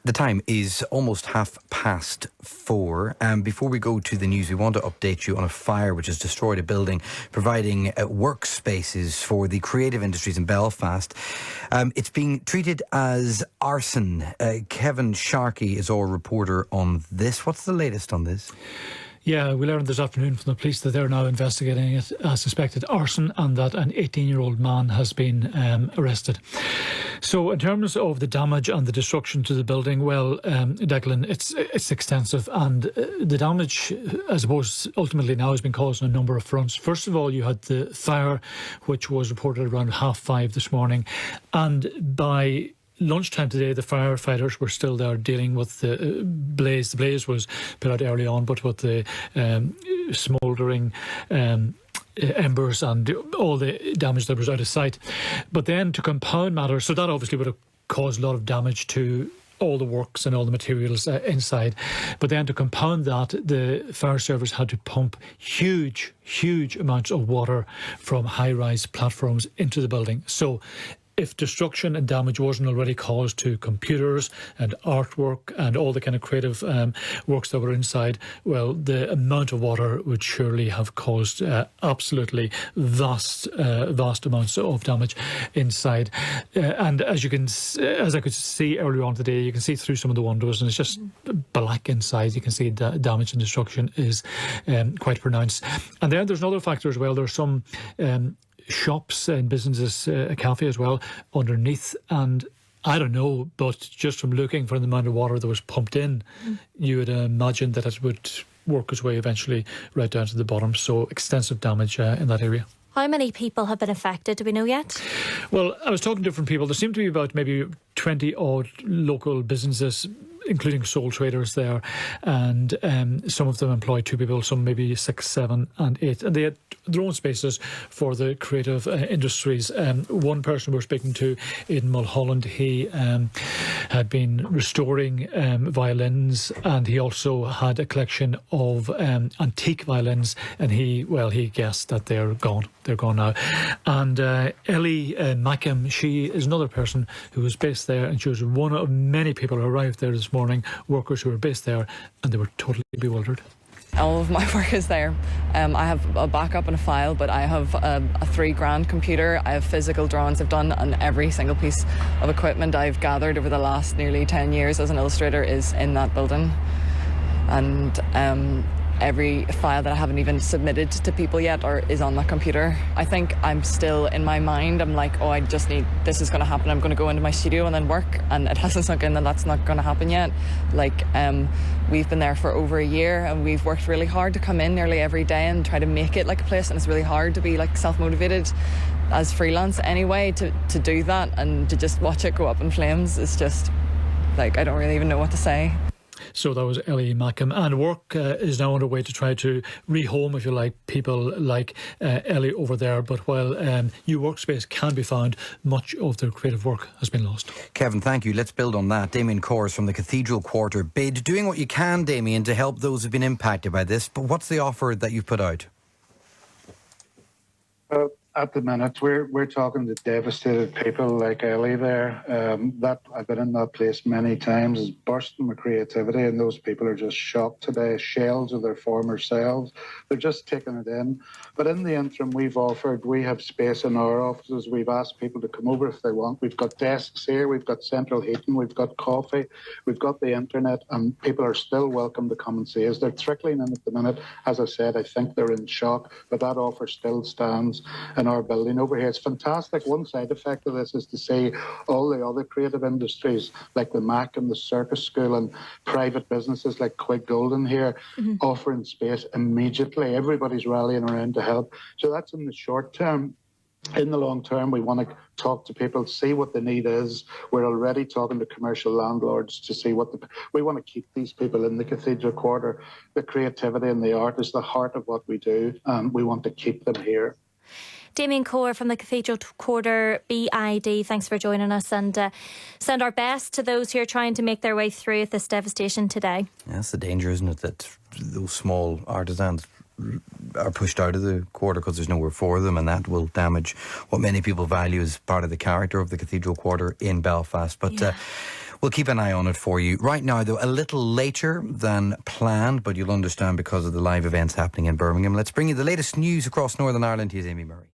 The time is almost 4:30. Before we go to the news, we want to update you on a fire which has destroyed a building providing workspaces for the creative industries in Belfast. It's being treated as arson. Kevin Sharkey is our reporter on this. What's the latest on this? Yeah, we learned this afternoon from the police that they're now investigating it as suspected arson and that an 18-year-old man has been arrested. So in terms of the damage and the destruction to the building, well, Declan, it's extensive, and the damage, I suppose, ultimately now has been caused on a number of fronts. First of all, you had the fire, which was reported around 5:30 this morning, and by lunchtime today, the firefighters were still there dealing with the blaze. The blaze was put out early on, but with the smouldering embers and all the damage that was out of sight. But then to compound matters, so that obviously would have caused a lot of damage to all the works and all the materials inside. But then to compound that, the fire service had to pump huge amounts of water from high-rise platforms into the building. So if destruction and damage wasn't already caused to computers and artwork and all the kind of creative works that were inside, well, the amount of water would surely have caused absolutely vast amounts of damage inside. And as I could see earlier on today, you can see through some of the windows, and it's just black inside. You can see the damage and destruction is quite pronounced. And then there's another factor as well. There's some shops and businesses, a cafe as well, underneath, and I don't know, but just from looking for the amount of water that was pumped in, you would imagine that it would work its way eventually right down to the bottom. So extensive damage in that area. How many people have been affected? Do we know yet? Well, I was talking to different people. There seem to be about maybe 20 odd local businesses, including sole traders there, and some of them employ 2 people, some maybe 6, 7 and 8, and they had their own spaces for the creative industries. One person we were speaking to in Mulholland, he had been restoring violins, and he also had a collection of antique violins, and he guessed that they're gone now. And Ellie Mackham, she is another person who was based there, and she was one of many people who arrived there this morning, workers who were based there, and they were totally bewildered. All of my work is there. I have a backup and a file, but I have a $3,000 computer. I have physical drawings I've done, and every single piece of equipment I've gathered over the last nearly 10 years as an illustrator is in that building. And every file that I haven't even submitted to people yet is on that computer. I think I'm still in my mind, I'm like, this is going to happen. I'm going to go into my studio and then work, and it hasn't sunk in that that's not going to happen yet. We've been there for over a year, and we've worked really hard to come in nearly every day and try to make it like a place, and it's really hard to be like self-motivated as freelance anyway, to do that, and to just watch it go up in flames is just like, I don't really even know what to say. So that was Ellie Mackham, and work is now underway to try to rehome, if you like, people like Ellie over there. But while new workspace can be found, much of their creative work has been lost. Kevin, thank you. Let's build on that. Damien Corr from the Cathedral Quarter bid. Doing what you can, Damien, to help those who've been impacted by this. But what's the offer that you've put out? At the minute, we're talking to devastated people like Ellie there. That I've been in that place many times, is bursting with creativity, and those people are just shocked today, shells of their former selves. They're just taking it in. But in the interim, we have space in our offices. We've asked people to come over if they want. We've got desks here, we've got central heating, we've got coffee, we've got the internet, and people are still welcome to come and see us. They're trickling in at the minute. As I said, I think they're in shock, but that offer still stands in our building over here. It's fantastic. One side effect of this is to see all the other creative industries like the Mac and the Circus School and private businesses like Quig Golden here offering space immediately. Everybody's rallying around to help. So that's in the short term. In the long term, we want to talk to people, see what the need is. We're already talking to commercial landlords to see we want to keep these people in the Cathedral Quarter. The creativity and the art is the heart of what we do, and we want to keep them here. Damien Corr from the Cathedral Quarter BID, thanks for joining us, and send our best to those who are trying to make their way through this devastation today. Yeah, that's the danger, isn't it, that those small artisans are pushed out of the quarter because there's nowhere for them, and that will damage what many people value as part of the character of the Cathedral Quarter in Belfast. But We'll keep an eye on it for you. Right now, though, a little later than planned, but you'll understand because of the live events happening in Birmingham. Let's bring you the latest news across Northern Ireland. Here's Amy Murray.